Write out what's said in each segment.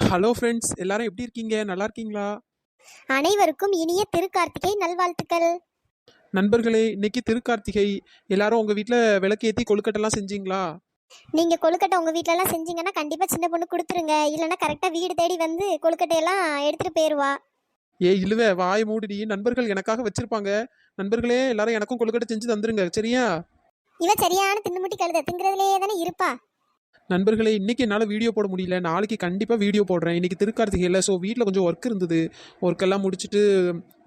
Hello friends, எல்லாரும் எப்படி இருக்கீங்க? நல்லா இருக்கீங்களா? அனைவருக்கும் இனிய திருக்கார்த்திகை நல்வாழ்த்துக்கள். நண்பர்களே, இன்னைக்கு திருக்கார்த்திகை. எல்லாரும் உங்க வீட்ல விளக்கேத்தி கொழுக்கட்டைலாம் செஞ்சீங்களா? நீங்க கொழுக்கட்டை உங்க வீட்ல எல்லாம் செஞ்சீங்கன்னா கண்டிப்பா சின்ன பொண்ணு கொடுத்துருங்க, இல்லைன்னா கரெக்டா வீடு தேடி வந்து கொழுக்கட்டையெல்லாம் எடுத்துட்டு போயிருவா. இழுவ வாய் மூடிடி. நண்பர்கள் எனக்காக வச்சிருப்பாங்க. நண்பர்களே, எல்லாரும் எனக்கும் கொழுக்கட்டை செஞ்சு தந்துருங்க, சரியா? இவ சரியான தின்னுமுட்டி கழுத, திங்கிறதுலயே தானே இருப்பா. நண்பர்களே, இன்னைக்கு என்னால் வீடியோ போட முடியல. நாளைக்கு கண்டிப்பாக வீடியோ போடுறேன். இன்னைக்கு திருக்கார்த்திகையில் ஸோ வீட்டில் கொஞ்சம் ஒர்க் இருந்தது. ஒர்க்கெல்லாம் முடிச்சுட்டு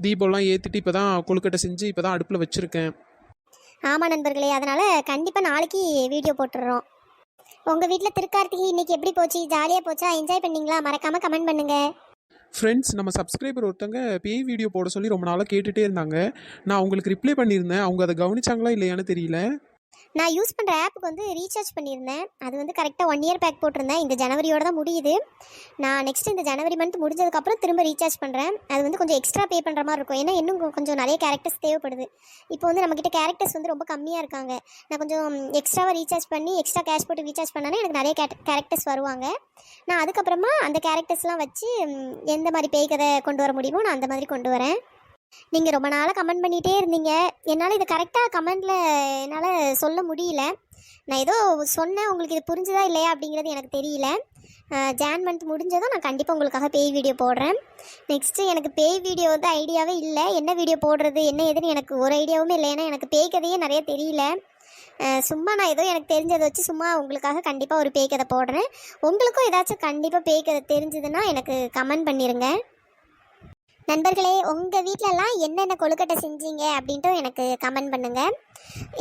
தீபம்லாம் ஏற்றிட்டு இப்போ தான் கொழுக்கட்டை செஞ்சு இப்போ தான் அடுப்பில் வச்சுருக்கேன். ஆமா நண்பர்களே, அதனால கண்டிப்பா நாளைக்கு வீடியோ போட்டுடுறோம். உங்க வீட்ல திருக்கார்த்திகை இன்னைக்கு எப்படி போச்சு? ஜாலியா போச்சா? என்ஜாய் பண்ணீங்களா? மறக்காம கமெண்ட் பண்ணுங்க. ஃப்ரெண்ட்ஸ், நம்ம சப்ஸ்கிரைபர் ஒருத்தங்க பேய் வீடியோ போட சொல்லி ரொம்ப நாளாக கேட்டுகிட்டே இருந்தாங்க. நான் அவங்களுக்கு ரிப்ளை பண்ணியிருந்தேன். அவங்க அதை கவனிச்சாங்களா இல்லையான்னு தெரியல. நான் யூஸ் பண்ணுற ஆப்புக்கு வந்து ரீசார்ஜ் பண்ணியிருந்தேன். அது வந்து கரெக்டாக 1 இயர் பேக் போட்டிருந்தேன். இந்த ஜனவரியோட தான் முடியுது. நான் நெக்ஸ்ட் இந்த ஜனவரி மந்த் முடிஞ்சதுக்கப்புறம் திரும்ப ரீசார்ஜ் பண்ணுறேன். அது வந்து கொஞ்சம் எக்ஸ்ட்ரா பே பண்ணுற மாதிரி இருக்கும். ஏன்னா இன்னும் கொஞ்சம் நிறைய கேரக்டர்ஸ் தேவைப்படுது. இப்போ வந்து நம்மக்கிட்ட கேரக்டர்ஸ் வந்து ரொம்ப கம்மியாக இருக்காங்க. நான் கொஞ்சம் எக்ஸ்ட்ராவாக ரீசார்ஜ் பண்ணி எக்ஸ்ட்ரா கேஷ் போட்டு ரீசார்ஜ் பண்ணாலே எனக்கு நிறைய கேரக்டர்ஸ் வருவாங்க. நான் அதுக்கப்புறமா அந்த கேரக்டர்ஸ்லாம் வச்சு எந்த மாதிரி பேய் கதை கொண்டு வர முடியுமோ நான் அந்த மாதிரி கொண்டு வரேன். நீங்கள் ரொம்ப நாளாக கமெண்ட் பண்ணிகிட்டே இருந்தீங்க. என்னால் இதை கரெக்டாக கமெண்டில் என்னால் சொல்ல முடியல. நான் ஏதோ சொன்னேன், உங்களுக்கு இது புரிஞ்சுதா இல்லையா அப்படிங்கிறது எனக்கு தெரியல. ஜான் மந்த் முடிஞ்சதும் நான் கண்டிப்பாக உங்களுக்காக பேய் வீடியோ போடுறேன். நெக்ஸ்ட்டு எனக்கு பேய் வீடியோ வந்து ஐடியாவே இல்லை. என்ன வீடியோ போடுறது என்ன ஏதுன்னு எனக்கு ஒரு ஐடியாவுமே இல்லை. ஏன்னா எனக்கு பேய் கதையே நிறைய தெரியல. சும்மா நான் ஏதோ எனக்கு தெரிஞ்சதை வச்சு சும்மா உங்களுக்காக கண்டிப்பாக ஒரு பேய் கதை போடுறேன். உங்களுக்கும் ஏதாச்சும் கண்டிப்பாக பேய் கதை தெரிஞ்சதுன்னா எனக்கு கமெண்ட் பண்ணிடுங்க. நண்பர்களே, உங்கள் வீட்டிலலாம் என்னென்ன கொழுக்கட்டை செஞ்சீங்க அப்படின்ட்டு எனக்கு கமெண்ட் பண்ணுங்கள்.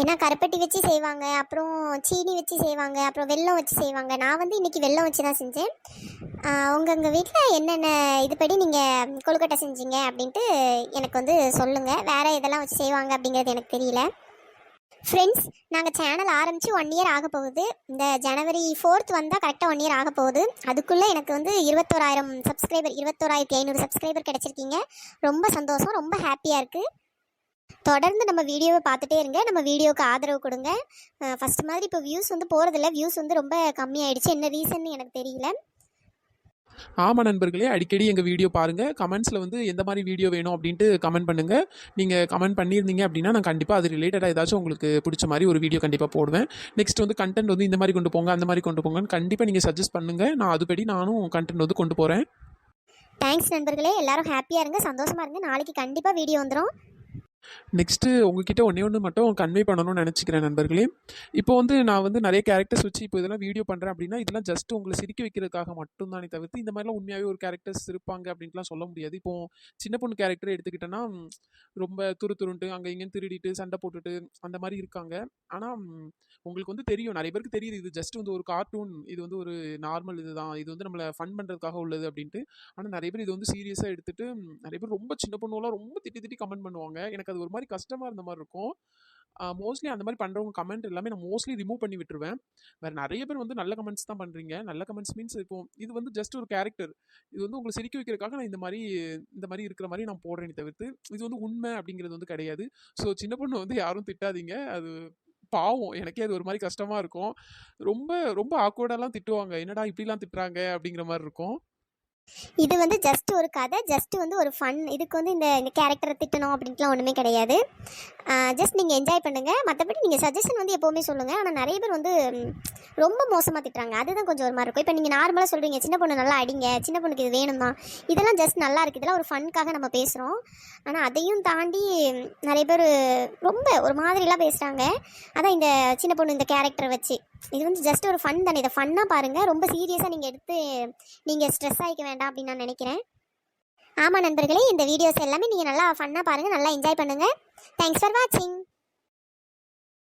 ஏன்னா கருப்பட்டி வச்சு செய்வாங்க, அப்புறம் சீனி வச்சு செய்வாங்க, அப்புறம் வெல்லம் வச்சு செய்வாங்க. நான் வந்து இன்றைக்கி வெல்லம் வச்சு தான் செஞ்சேன். உங்கள் வீட்டில் என்னென்ன இதுபடி நீங்கள் கொழுக்கட்டை செஞ்சீங்க அப்படின்ட்டு எனக்கு வந்து சொல்லுங்கள். வேறு இதெல்லாம் வச்சு செய்வாங்க அப்படிங்கிறது எனக்கு தெரியல. ஃப்ரெண்ட்ஸ், நாங்கள் சேனல் ஆரம்பித்து 1 இயர் ஆக போகுது. இந்த ஜனவரி 4th வந்தால் கரெக்டாக 1 இயர் ஆக போகுது. அதுக்குள்ளே எனக்கு வந்து 21,000 சப்ஸ்கிரைபர் 21,500 சப்ஸ்கிரைபர் கிடச்சிருக்கீங்க. ரொம்ப சந்தோஷம், ரொம்ப ஹாப்பியாக இருக்குது. தொடர்ந்து நம்ம வீடியோவை பார்த்துட்டே இருங்க. நம்ம வீடியோவுக்கு ஆதரவு கொடுங்க. ஃபஸ்ட் மாதிரி இப்போ வியூஸ் வந்து போகிறதில்ல. வியூஸ் வந்து ரொம்ப கம்மியாயிடுச்சு. என்ன ரீசன்னு எனக்கு தெரியல. ஆமாம் நண்பர்களே, அடிக்கடி எங்கள் வீடியோ பாருங்கள். கமெண்ட்ஸில் வந்து எந்த மாதிரி வீடியோ வேணும் அப்படின்ட்டு கமெண்ட் பண்ணுங்கள். நீங்கள் கமெண்ட் பண்ணியிருந்தீங்க அப்படின்னா நான் கண்டிப்பாக அது ரிலேட்டடாக ஏதாச்சும் உங்களுக்கு பிடிச்ச மாதிரி ஒரு வீடியோ கண்டிப்பாக போடுவேன். நெக்ஸ்ட் வந்து கண்டென்ட் வந்து இந்த மாதிரி கொண்டு போங்க, அந்த மாதிரி கொண்டு போங்கன்னு கண்டிப்பாக நீங்கள் சஜஸ்ட் பண்ணுங்கள். நான் அதுபடி நானும் கண்டென்ட் வந்து கொண்டு போகிறேன். தேங்க்ஸ் நண்பர்களே, எல்லாரும் ஹாப்பியாக இருங்க, சந்தோஷமாக இருங்க. நாளைக்கு கண்டிப்பாக வீடியோ வந்துடும். நெக்ஸ்ட்டு உங்ககிட்ட ஒன்று மட்டும் கன்வே பண்ணணும்னு நினச்சிக்கிறேன் நண்பர்களே. இப்போ வந்து நான் வந்து நிறைய கேரக்டர்ஸ் வச்சு இப்போ இதெல்லாம் வீடியோ பண்ணுறேன் அப்படின்னா இதெல்லாம் ஜஸ்ட் உங்களை சிரிக்க வைக்கிறதுக்காக மட்டும்தானே தவிர்த்து இந்த மாதிரிலாம் உண்மையாகவே ஒரு கேரக்டர்ஸ் இருப்பாங்க அப்படின்ட்டுலாம் சொல்ல முடியாது. இப்போ சின்ன பொண்ணு கேரக்டர் எடுத்துக்கிட்டேன்னா ரொம்ப துருந்துட்டு அங்கே இங்கேன்னு திருடிட்டு சண்டை போட்டுட்டு அந்த மாதிரி இருக்காங்க. ஆனால் உங்களுக்கு வந்து தெரியும், நிறைய பேருக்கு தெரியுது இது ஜஸ்ட் வந்து ஒரு கார்ட்டூன், இது வந்து ஒரு நார்மல் இதுதான், இது வந்து நம்மளை ஃபன் பண்ணுறதுக்காக உள்ளது அப்படின்ட்டு. ஆனால் நிறைய பேர் இது வந்து சீரியஸாக எடுத்துட்டு நிறைய பேர் ரொம்ப சின்ன பொண்ணுலாம் ரொம்ப திட்டி திட்டி கமெண்ட் பண்ணுவாங்க. எனக்கு அது ஒரு மாதிரி கஷ்டமாக இருந்த மாதிரி இருக்கும். மோஸ்ட்லி அந்த மாதிரி பண்ணுறவங்க கமெண்ட் எல்லாமே நான் மோஸ்ட்லி ரிமூவ் பண்ணி விட்டுருவேன். வேறு நிறைய பேர் வந்து நல்ல கமெண்ட்ஸ் தான் பண்ணுறீங்க. நல்ல கமெண்ட்ஸ் மீன்ஸ் இப்போ இது வந்து ஜஸ்ட் ஒரு கேரக்டர், இது வந்து உங்களை சிரிக்க வைக்கிறதுக்காக நான் இந்த மாதிரி இருக்கிற மாதிரி நான் போடுறேனே தவிர்த்து இது வந்து உண்மை அப்படிங்கிறது வந்து கிடையாது. ஸோ சின்ன பொண்ணு வந்து யாரும் திட்டாதீங்க. அது பாவம், எனக்கே அது ஒரு மாதிரி கஷ்டமாக இருக்கும். ரொம்ப ரொம்ப ஆக்வர்டாலாம் திட்டுவாங்க, என்னடா இப்படிலாம் திட்டுறாங்க அப்படிங்கிற மாதிரி இருக்கும். இது வந்து ஜஸ்ட் ஒரு கதை, ஜஸ்ட் வந்து ஒரு ஃபன். இதுக்கு வந்து இந்த கேரக்டரை திட்டணும் அப்படின்ட்டுலாம் ஒன்றுமே கிடையாது. ஜஸ்ட் நீங்கள் என்ஜாய் பண்ணுங்கள். மற்றபடி நீங்கள் சஜஷன் வந்து எப்போவுமே சொல்லுங்கள். ஆனால் நிறைய பேர் வந்து ரொம்ப மோசமாக திட்டுறாங்க. அதுதான் கொஞ்சம் ஒரு மாதிரி இருக்கும். இப்போ நீங்கள் நார்மலாக சொல்கிறீங்க சின்ன பொண்ணு நல்லா அடிங்க, சின்ன பொண்ணுக்கு இது வேணும் தான், இதெல்லாம் ஜஸ்ட் நல்லா இருக்குது, இதெல்லாம் ஒரு ஃபன்னுக்காக நம்ம பேசுகிறோம். ஆனால் அதையும் தாண்டி நிறைய பேர் ரொம்ப ஒரு மாதிரிலாம் பேசுகிறாங்க. அதான் இந்த சின்ன பொண்ணு இந்த கேரக்டரை வச்சு இது வந்து ஜஸ்ட் ஒரு ஃபன் தானே. இதை ஃபன்னாக பாருங்கள். ரொம்ப சீரியஸாக நீங்கள் எடுத்து நீங்கள் ஸ்ட்ரெஸ் ஆகிக்க வேண்டாம் அப்படின்னு நான் நினைக்கிறேன். ஆமாம் நண்பர்களே, இந்த வீடியோஸ் எல்லாமே நீங்கள் நல்லா ஃபன்னாக பாருங்கள், நல்லா என்ஜாய் பண்ணுங்கள். தேங்க்ஸ் ஃபார் வாட்சிங்.